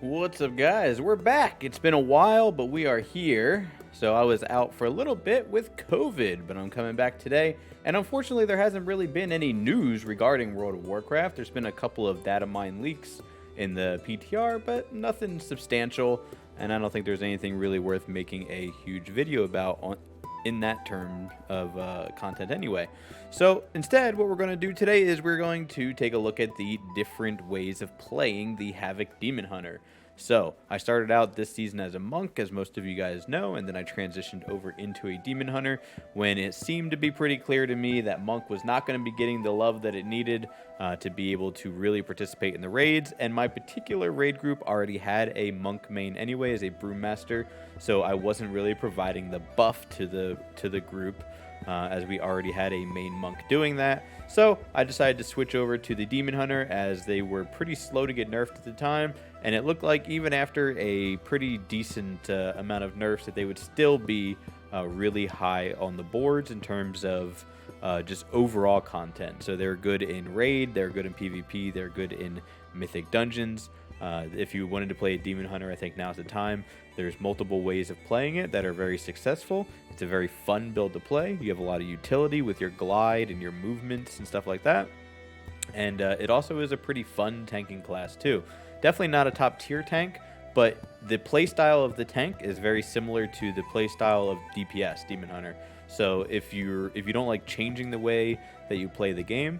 What's up, guys? We're back. It's been a while, but we are here. So I was out for a little bit with COVID, but I'm coming back today. And unfortunately, there hasn't really been any news regarding World of Warcraft. There's been a couple of data mine leaks in the PTR, but nothing substantial. And I don't think there's anything really worth making a huge video about in that term of content anyway. So instead, what we're going to do today is we're going to take a look at the different ways of playing the Havoc Demon Hunter. So I started out this season as a monk, as most of you guys know, and then I transitioned over into a demon hunter when it seemed to be pretty clear to me that monk was not going to be getting the love that it needed to be able to really participate in the raids. And my particular raid group already had a monk main anyway as a brewmaster, so I wasn't really providing the buff to the group. As we already had a main monk doing that. So I decided to switch over to the Demon Hunter as they were pretty slow to get nerfed at the time, and it looked like even after a pretty decent amount of nerfs that they would still be really high on the boards in terms of just overall content. So they're good in raid, they're good in PvP, they're good in mythic dungeons. If you wanted to play a Demon Hunter, I think now's the time. There's multiple ways of playing it that are very successful. It's a very fun build to play. You have a lot of utility with your glide and your movements and stuff like that. And it also is a pretty fun tanking class too. Definitely not a top tier tank, but the playstyle of the tank is very similar to the playstyle of DPS, Demon Hunter. So if you don't like changing the way that you play the game,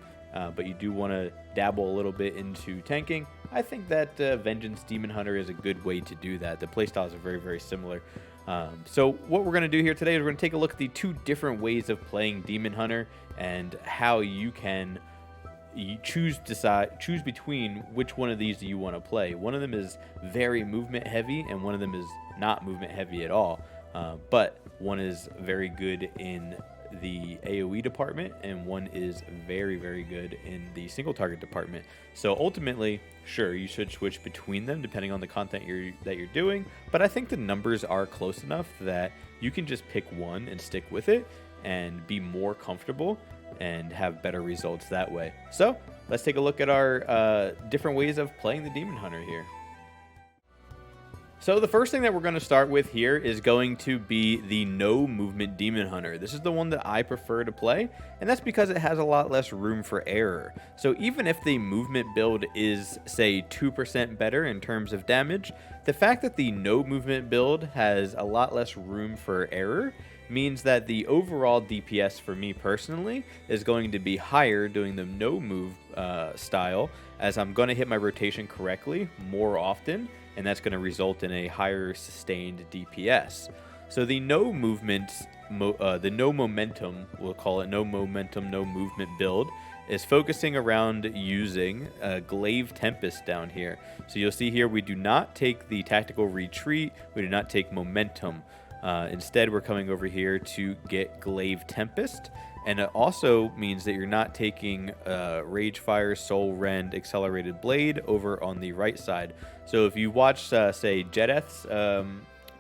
but you do want to dabble a little bit into tanking, I think that Vengeance Demon Hunter is a good way to do that. The playstyles are very, very similar. So what we're going to do here today is we're going to take a look at the two different ways of playing Demon Hunter and how you can choose between which one of these do you want to play. One of them is very movement heavy and one of them is not movement heavy at all. But one is very good in the AoE department and one is very, very good in the single target department. So ultimately, sure, you should switch between them depending on the content that you're doing, but I think the numbers are close enough that you can just pick one and stick with it and be more comfortable and have better results that way. So let's take a look at our different ways of playing the Demon Hunter here. So the first thing that we're going to start with here is going to be the no movement Demon Hunter. This is the one that I prefer to play, and that's because it has a lot less room for error. So even if the movement build is, say, 2% better in terms of damage, the fact that the no movement build has a lot less room for error means that the overall DPS for me personally is going to be higher doing the no move style, as I'm going to hit my rotation correctly more often, and that's going to result in a higher sustained DPS. So the no movement, the no momentum, we'll call it no momentum, no movement build, is focusing around using Glaive Tempest down here. So you'll see here we do not take the tactical retreat, we do not take momentum. Instead, we're coming over here to get Glaive Tempest, and it also means that you're not taking Rage Fire, Soul Rend, Accelerated Blade over on the right side. So if you watch, say, Jedeth's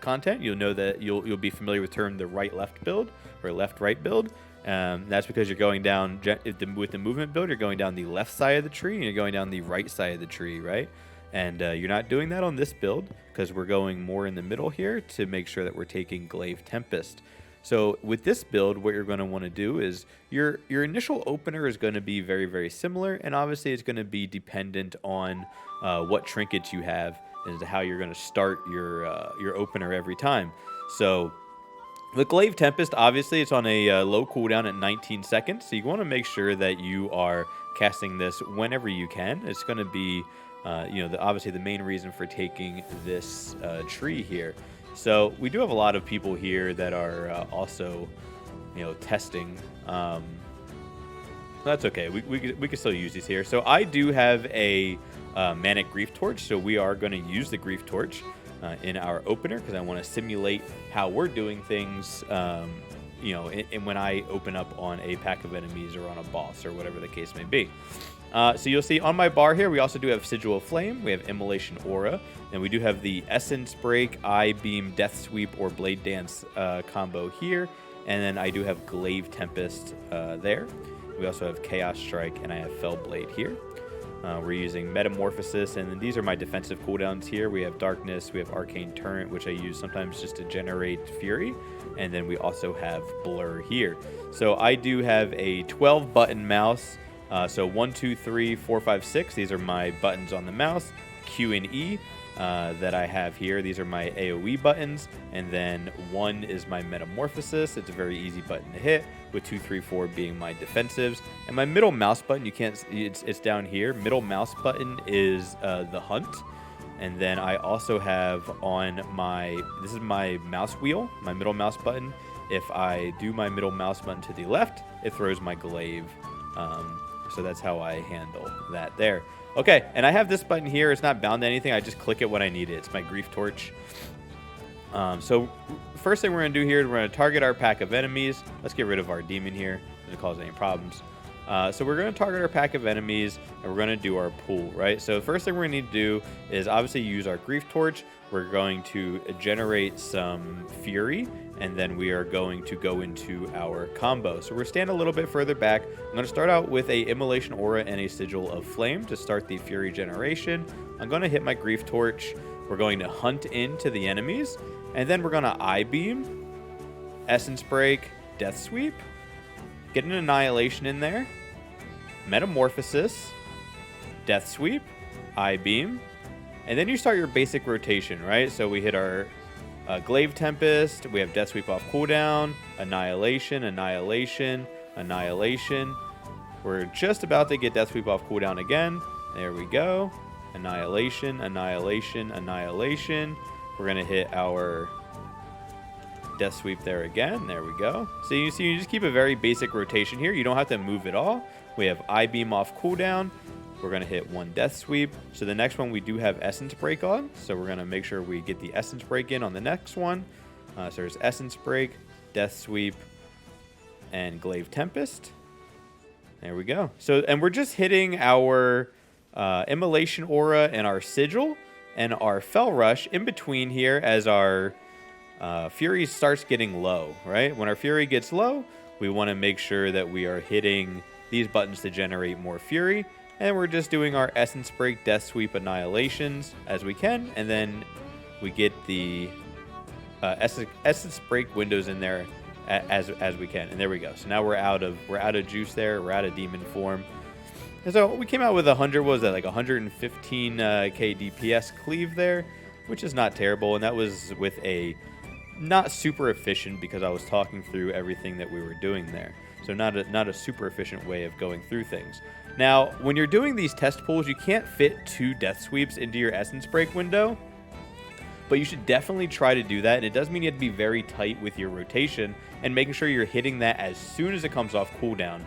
content, you'll know that you'll be familiar with the term the right-left build or left-right build. That's because you're going down with the movement build. You're going down the left side of the tree, and you're going down the right side of the tree, right? And you're not doing that on this build because we're going more in the middle here to make sure that we're taking Glaive Tempest. So with this build, what you're going to want to do is your initial opener is going to be very, very similar, and obviously it's going to be dependent on what trinkets you have and how you're going to start your opener every time. So with Glaive Tempest, obviously it's on a low cooldown at 19 seconds, so you want to make sure that you are casting this whenever you can. It's going to be obviously the main reason for taking this tree here. So we do have a lot of people here that are also, testing. That's okay. We can still use these here. So I do have a Manic Grief Torch, so we are going to use the Grief Torch in our opener because I want to simulate how we're doing things, and when I open up on a pack of enemies or on a boss or whatever the case may be. So you'll see on my bar here, we also do have Sigil of Flame, we have Immolation Aura, and we do have the Essence Break, Eye Beam, Death Sweep, or Blade Dance combo here, and then I do have Glaive Tempest there. We also have Chaos Strike, and I have Fell Blade here. We're using Metamorphosis, and then these are my defensive cooldowns here. We have Darkness, we have Arcane Turret, which I use sometimes just to generate Fury, and then we also have Blur here. So I do have a 12-button mouse. So 1, 2, 3, 4, 5, 6. These are my buttons on the mouse. Q and E that I have here. These are my AoE buttons. And then 1 is my Metamorphosis. It's a very easy button to hit, with 2, 3, 4 being my defensives. And my middle mouse button, you can't see, it's down here. Middle mouse button is the Hunt. And then I also have on this is my mouse wheel, my middle mouse button. If I do my middle mouse button to the left, it throws my Glaive. So that's how I handle that there. Okay, and I have this button here. It's not bound to anything. I just click it when I need it. It's my Grief Torch. So first thing we're going to do here is we're going to target our pack of enemies. Let's get rid of our demon here. Doesn't cause any problems. So we're going to target our pack of enemies, and we're going to do our pool, right? So the first thing we're going to need to do is obviously use our Grief Torch. We're going to generate some Fury, and then we are going to go into our combo. So we're standing a little bit further back. I'm going to start out with a Immolation Aura and a Sigil of Flame to start the Fury generation. I'm going to hit my Grief Torch. We're going to hunt into the enemies, and then we're going to Eye Beam, Essence Break, Death Sweep, get an Annihilation in there, Metamorphosis, Death Sweep, Eye Beam, and then you start your basic rotation, right? So we hit our Glaive Tempest, we have Death Sweep off cooldown, Annihilation, Annihilation, Annihilation. We're just about to get Death Sweep off cooldown again. There we go. Annihilation, Annihilation, Annihilation. We're going to hit our Death Sweep there again. There we go. So you see, you just keep a very basic rotation here. You don't have to move at all. We have Eye Beam off cooldown. We're going to hit 1 Death Sweep. So the next one we do have Essence Break on. So we're going to make sure we get the Essence Break in on the next one. So there's Essence Break, Death Sweep, and Glaive Tempest. There we go. So, and we're just hitting our Immolation Aura and our Sigil and our Fel Rush in between here as our Fury starts getting low, right? When our Fury gets low, we want to make sure that we are hitting these buttons to generate more Fury. And we're just doing our Essence Break, Death Sweep, Annihilations as we can. And then we get the Essence Break windows in there as we can. And there we go. So now we're out of juice there. We're out of demon form. And so we came out with 100, what was that, like 115k DPS cleave there, which is not terrible. And that was with a not super efficient, because I was talking through everything that we were doing there. So not a super efficient way of going through things. Now, when you're doing these test pulls, you can't fit 2 Death Sweeps into your Essence Break window, but you should definitely try to do that. And it does mean you have to be very tight with your rotation and making sure you're hitting that as soon as it comes off cooldown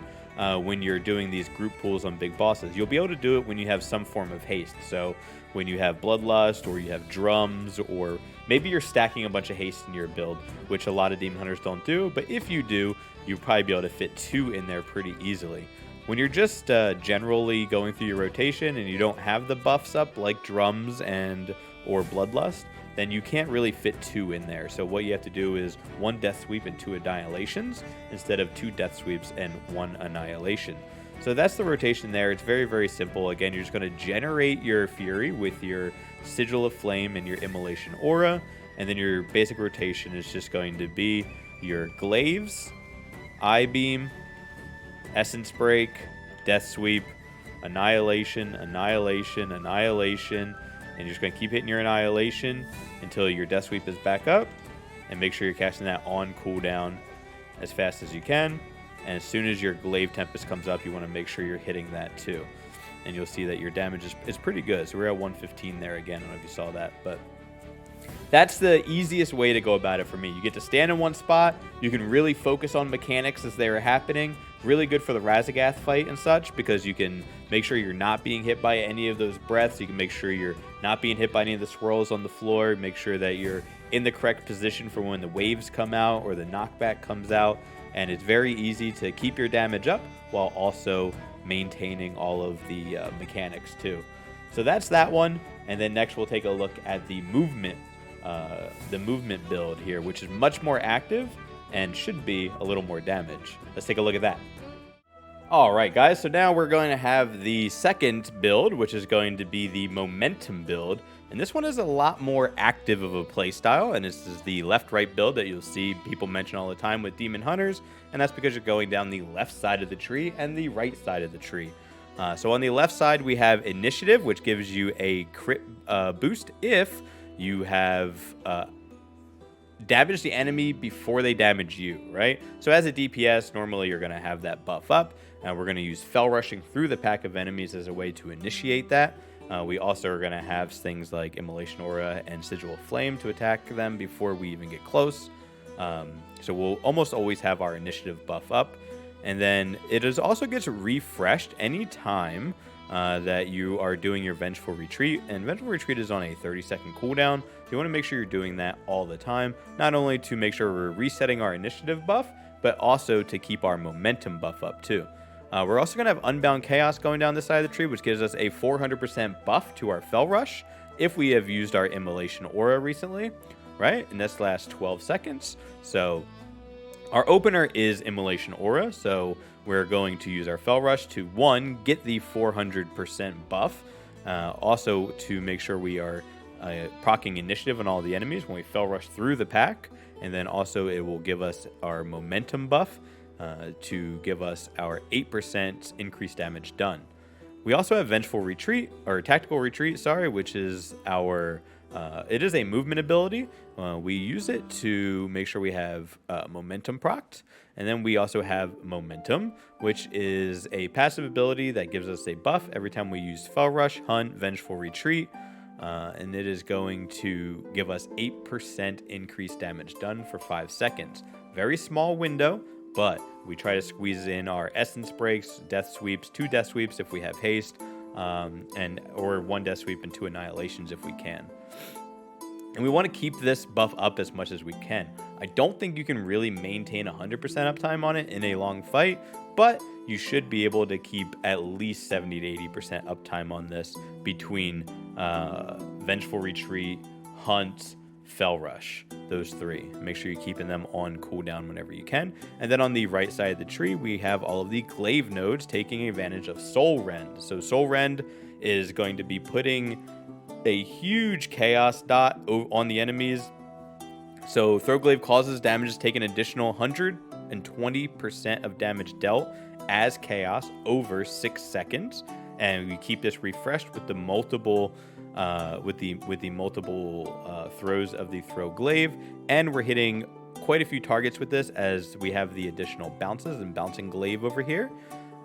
when you're doing these group pulls on big bosses. You'll be able to do it when you have some form of haste. So when you have Bloodlust, or you have Drums, or maybe you're stacking a bunch of haste in your build, which a lot of Demon Hunters don't do. But if you do, you'll probably be able to fit 2 in there pretty easily. When you're just generally going through your rotation and you don't have the buffs up like Drums or Bloodlust, then you can't really fit 2 in there. So what you have to do is 1 Death Sweep and 2 Annihilations instead of 2 Death Sweeps and 1 Annihilation. So that's the rotation there. It's very, very simple. Again, you're just going to generate your Fury with your Sigil of Flame and your Immolation Aura, and then your basic rotation is just going to be your Glaives, Eye Beam, Essence Break, Death Sweep, Annihilation, Annihilation, Annihilation, and you're just going to keep hitting your Annihilation until your Death Sweep is back up, and make sure you're casting that on cooldown as fast as you can. And as soon as your Glaive Tempest comes up, you want to make sure you're hitting that too. And you'll see that your damage is pretty good. So we're at 115 there again. I don't know if you saw that, but that's the easiest way to go about it for me. You get to stand in one spot. You can really focus on mechanics as they are happening. Really good for the Razagath fight and such, because you can make sure you're not being hit by any of those breaths. You can make sure you're not being hit by any of the swirls on the floor. Make sure that you're in the correct position for when the waves come out or the knockback comes out. And it's very easy to keep your damage up while also maintaining all of the mechanics too. So that's that one. And then next we'll take a look at the movement build here, which is much more active and should be a little more damage. Let's take a look at that. All right, guys, so now we're going to have the second build, which is going to be the momentum build. And this one is a lot more active of a play style, and this is the left-right build that you'll see people mention all the time with Demon Hunters, and that's because you're going down the left side of the tree and the right side of the tree. So on the left side, we have Initiative, which gives you a crit boost if you have damage the enemy before they damage you, right? So as a DPS, normally you're going to have that buff up, and we're going to use Fell Rushing through the pack of enemies as a way to initiate that. We also are going to have things like Immolation Aura and Sigil of Flame to attack them before we even get close. So we'll almost always have our initiative buff up. And then it also gets refreshed anytime that you are doing your Vengeful Retreat. And Vengeful Retreat is on a 30-second cooldown. So you want to make sure you're doing that all the time. Not only to make sure we're resetting our initiative buff, but also to keep our momentum buff up too. We're also going to have Unbound Chaos going down this side of the tree, which gives us a 400% buff to our Fell Rush if we have used our Immolation Aura recently, right? And this lasts 12 seconds. So our opener is Immolation Aura, so we're going to use our Fell Rush to, one, get the 400% buff, also to make sure we are proccing initiative on all the enemies when we Fell Rush through the pack, and then also it will give us our momentum buff to give us our 8% increased damage done. We also have Vengeful Retreat, or Tactical Retreat, sorry, which is our, it is a movement ability. We use it to make sure we have momentum procced. And then we also have Momentum, which is a passive ability that gives us a buff every time we use Fell Rush, Hunt, Vengeful Retreat. And it is going to give us 8% increased damage done for 5 seconds. Very small window, but we try to squeeze in our Essence Breaks, Death Sweeps, 2 Death Sweeps if we have haste, or 1 Death Sweep and 2 Annihilations if we can. And we want to keep this buff up as much as we can. I don't think you can really maintain 100% uptime on it in a long fight, but you should be able to keep at least 70 to 80% uptime on this between Vengeful Retreat, Hunt, Fell Rush, those 3. Make sure you're keeping them on cooldown whenever you can. And then on the right side of the tree, we have all of the Glaive nodes taking advantage of Soul Rend. So Soul Rend is going to be putting a huge chaos dot on the enemies. So Throw Glaive causes damage to take an additional 120% of damage dealt as chaos over 6 seconds. And we keep this refreshed with the multiple throws of the Throw Glaive, and we're hitting quite a few targets with this as we have the additional bounces and Bouncing Glaive over here,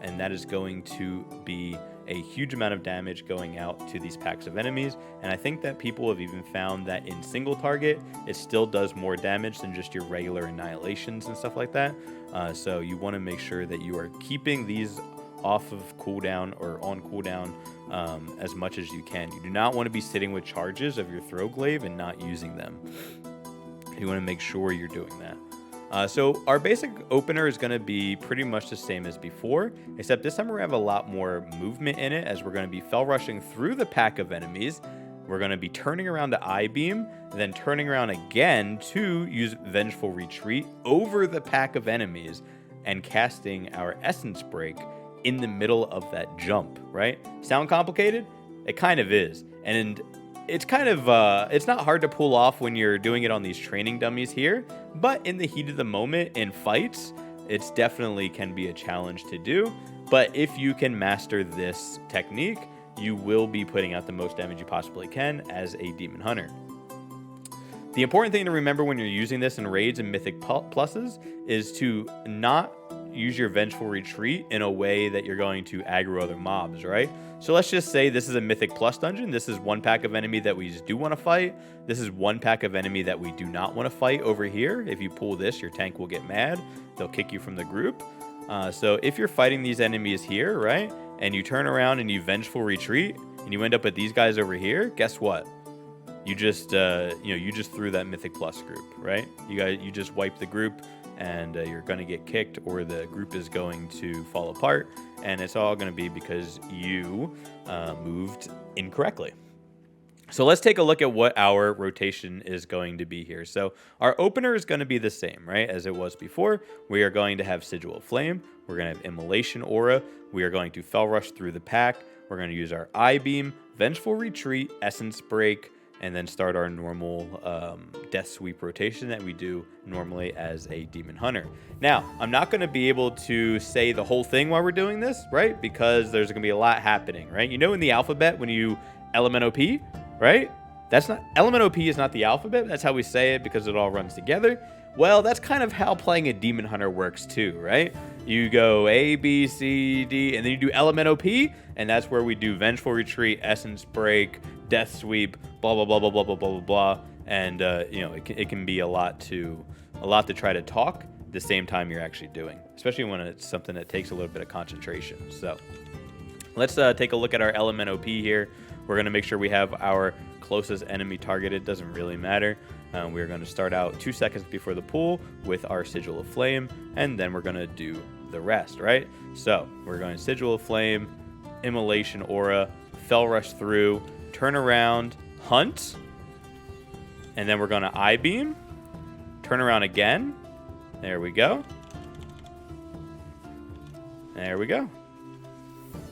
and that is going to be a huge amount of damage going out to these packs of enemies. And I think that people have even found that in single target it still does more damage than just your regular annihilations and stuff like that. So you want to make sure that you are keeping these off of cooldown or on cooldown as much as you can. You do not want to be sitting with charges of your Throw Glaive and not using them. You want to make sure you're doing that. So our basic opener is going to be pretty much the same as before, except this time we're going to have a lot more movement in it, as we're going to be Fell Rushing through the pack of enemies. We're going to be turning around to I-Beam, then turning around again to use Vengeful Retreat over the pack of enemies and casting our Essence Break in the middle of that jump, right? Sound complicated? It kind of is. And it's kind of, it's not hard to pull off when you're doing it on these training dummies here, but in the heat of the moment in fights, it's definitely can be a challenge to do. But if you can master this technique, you will be putting out the most damage you possibly can as a Demon Hunter. The important thing to remember when you're using this in raids and mythic pluses is to not use your Vengeful Retreat in a way that you're going to aggro other mobs, right? So let's just say this is a Mythic Plus dungeon. This is one pack of enemy that we do want to fight. This is one pack of enemy that we do not want to fight over here. If you pull this, your tank will get mad. They'll kick you from the group. So if you're fighting these enemies here, right, and you turn around and you Vengeful Retreat, and you end up with these guys over here, guess what? You just, you just threw that Mythic Plus group, right? You just wiped the group, and you're going to get kicked, or the group is going to fall apart, and it's all going to be because you moved incorrectly. So let's take a look at what our rotation is going to be here. So our opener is going to be the same, right, as it was before. We are going to have Sigil of Flame. We're going to have Immolation Aura. We are going to Fell Rush through the pack. We're going to use our I-Beam, Vengeful Retreat, Essence Break, and then start our normal Death Sweep rotation that we do normally as a Demon Hunter. Now, I'm not going to be able to say the whole thing while we're doing this, right, because there's going to be a lot happening, right? You know in the alphabet when you Element OP, right? That's not Element OP is not the alphabet. That's how we say it because it all runs together. Well, that's kind of how playing a Demon Hunter works too, right? You go A, B, C, D, and then you do Element OP, and that's where we do Vengeful Retreat, Essence Break, Death Sweep, blah blah blah blah blah blah blah blah blah. And it can be a lot to try to talk at the same time you're actually doing, especially when it's something that takes a little bit of concentration. So let's take a look at our Element OP here. We're going to make sure we have our closest enemy targeted. Doesn't really matter. We're going to start out 2 seconds before the pool with our Sigil of Flame, and then we're going to do the rest, right? So we're going Sigil of Flame, Immolation Aura, Fell Rush through, turn around, Hunt, and then we're going to I-Beam, turn around again. There we go. There we go.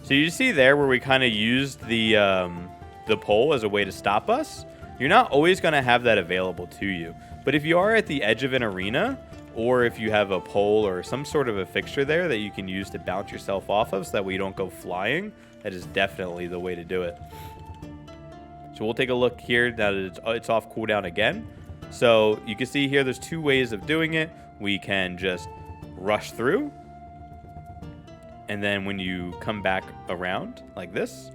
So you see there where we kind of used the pole as a way to stop us. You're not always going to have that available to you. But if you are at the edge of an arena, or if you have a pole or some sort of a fixture there that you can use to bounce yourself off of so that way you don't go flying, that is definitely the way to do it. So we'll take a look here now that it's off cooldown again. So you can see here there's two ways of doing it. We can just rush through, and then when you come back around like this,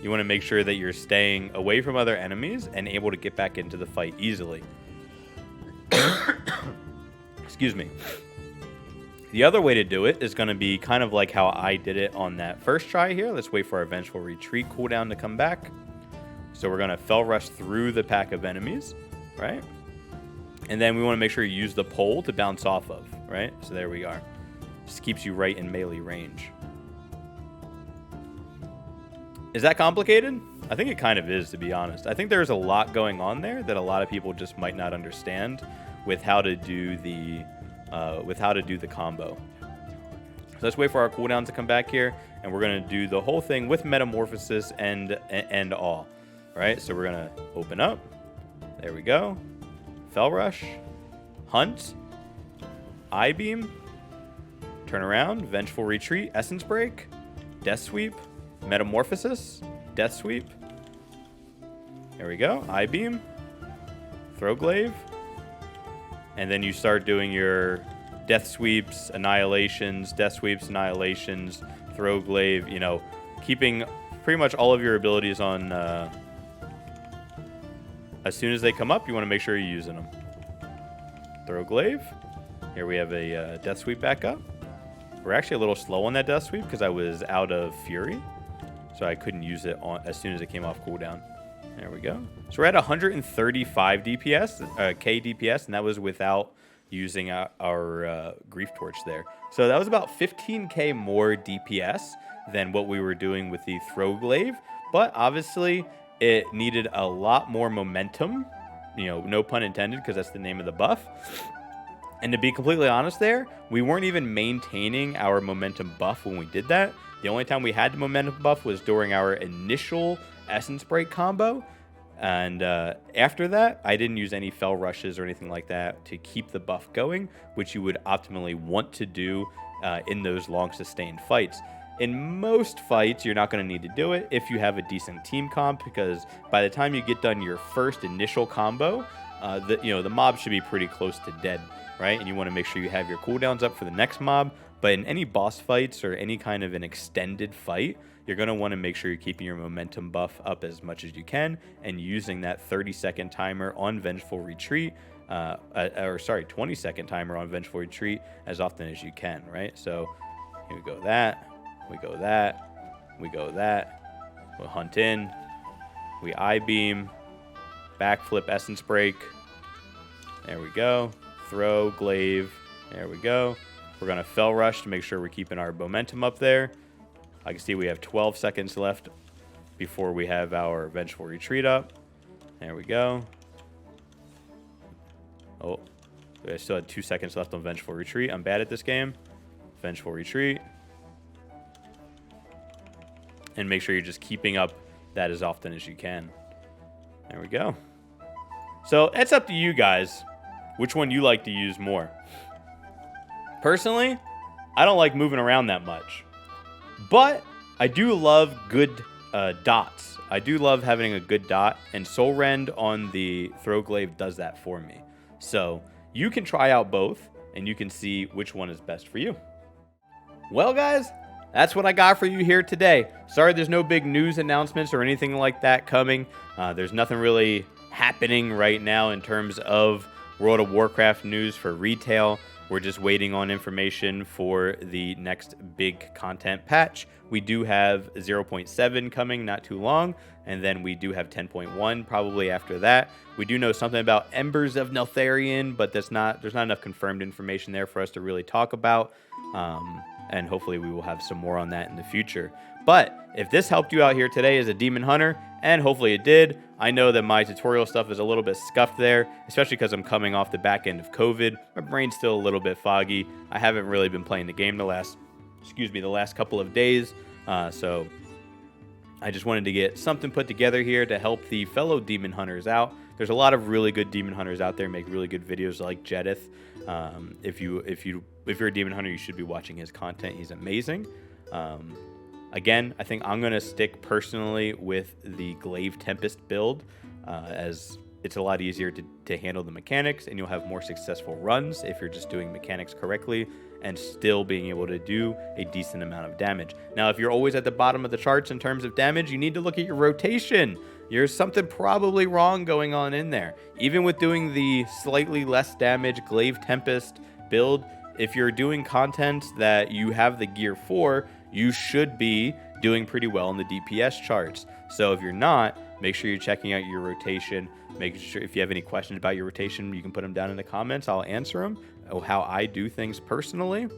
you want to make sure that you're staying away from other enemies and able to get back into the fight easily. Excuse me. The other way to do it is going to be kind of like how I did it on that first try here. Let's wait for our Vengeful Retreat cooldown to come back. So we're going to Fell Rush through the pack of enemies, right? And then we want to make sure you use the pole to bounce off of, right? So there we are. Just keeps you right in melee range. Is that complicated? I think it kind of is, to be honest. I think there's a lot going on there that a lot of people just might not understand with how to do the combo. So let's wait for our cooldown to come back here, and we're gonna do the whole thing with Metamorphosis and all. Right? So we're gonna open up. There we go. Fell Rush, Hunt, I-Beam, turn around, Vengeful Retreat, Essence Break, Death Sweep, Metamorphosis, Death Sweep. There we go. I-Beam, throw Glaive, and then you start doing your Death Sweeps, Annihilations, Death Sweeps, Annihilations, throw Glaive, keeping pretty much all of your abilities on as soon as they come up, you want to make sure you're using them. Throw Glaive. Here we have a Death Sweep back up. We're actually a little slow on that Death Sweep because I was out of Fury, so I couldn't use it as soon as it came off cooldown. There we go. So we're at 135 DPS, K DPS, and that was without using our Grief Torch there. So that was about 15K more DPS than what we were doing with the Throw Glaive, but obviously it needed a lot more momentum, no pun intended, because that's the name of the buff. And to be completely honest there, we weren't even maintaining our momentum buff when we did that. The only time we had the momentum buff was during our initial Essence Break combo. And after that, I didn't use any Fell Rushes or anything like that to keep the buff going, which you would optimally want to do in those long sustained fights. In most fights, you're not going to need to do it if you have a decent team comp, because by the time you get done your first initial combo, the mob should be pretty close to dead, right? And you want to make sure you have your cooldowns up for the next mob. But in any boss fights or any kind of an extended fight, you're going to want to make sure you're keeping your momentum buff up as much as you can and using that 30-second timer on Vengeful Retreat, 20-second timer on Vengeful Retreat as often as you can, right? So here we go that. We go that, we go that, we'll Hunt in, we I-Beam, backflip Essence Break, there we go, throw, Glaive, there we go. We're going to Fell Rush to make sure we're keeping our momentum up there. I can see we have 12 seconds left before we have our Vengeful Retreat up. There we go. Oh, I still had 2 seconds left on Vengeful Retreat. I'm bad at this game. Vengeful Retreat. And make sure you're just keeping up that as often as you can. There we go. So it's up to you guys which one you like to use more. Personally, I don't like moving around that much. But I do love good dots. I do love having a good dot, and Soul Rend on the Throw Glaive does that for me. So you can try out both, and you can see which one is best for you. Well, guys, that's what I got for you here today. Sorry there's no big news announcements or anything like that coming. There's nothing really happening right now in terms of World of Warcraft news for retail. We're just waiting on information for the next big content patch. We do have 0.7 coming not too long, and then we do have 10.1 probably after that. We do know something about Embers of Neltharion, but there's not enough confirmed information there for us to really talk about. And hopefully we will have some more on that in the future. But if this helped you out here today as a Demon Hunter, and hopefully it did, I know that my tutorial stuff is a little bit scuffed there, especially because I'm coming off the back end of COVID. My brain's still a little bit foggy. I haven't really been playing the game the last couple of days. So I just wanted to get something put together here to help the fellow Demon Hunters out. There's a lot of really good Demon Hunters out there, make really good videos like Jedith. If you're a Demon Hunter, you should be watching his content. He's amazing. Again, I think I'm going to stick personally with the Glaive Tempest build, as it's a lot easier to handle the mechanics, and you'll have more successful runs if you're just doing mechanics correctly and still being able to do a decent amount of damage. Now, if you're always at the bottom of the charts in terms of damage, you need to look at your rotation. There's something probably wrong going on in there. Even with doing the slightly less damage Glaive Tempest build, if you're doing content that you have the gear for, you should be doing pretty well in the DPS charts. So if you're not, make sure you're checking out your rotation. Make sure if you have any questions about your rotation, you can put them down in the comments. I'll answer them. How I do things personally.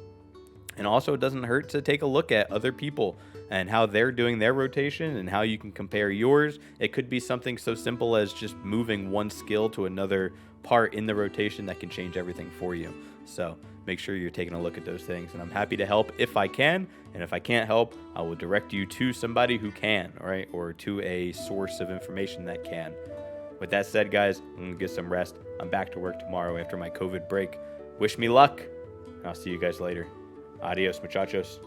And also, it doesn't hurt to take a look at other people and how they're doing their rotation and how you can compare yours. It could be something so simple as just moving one skill to another part in the rotation that can change everything for you. So make sure you're taking a look at those things, and I'm happy to help if I can. And if I can't help, I will direct you to somebody who can, right? Or to a source of information that can. With that said, guys, I'm gonna get some rest. I'm back to work tomorrow after my COVID break. Wish me luck. I'll see you guys later. Adios, muchachos.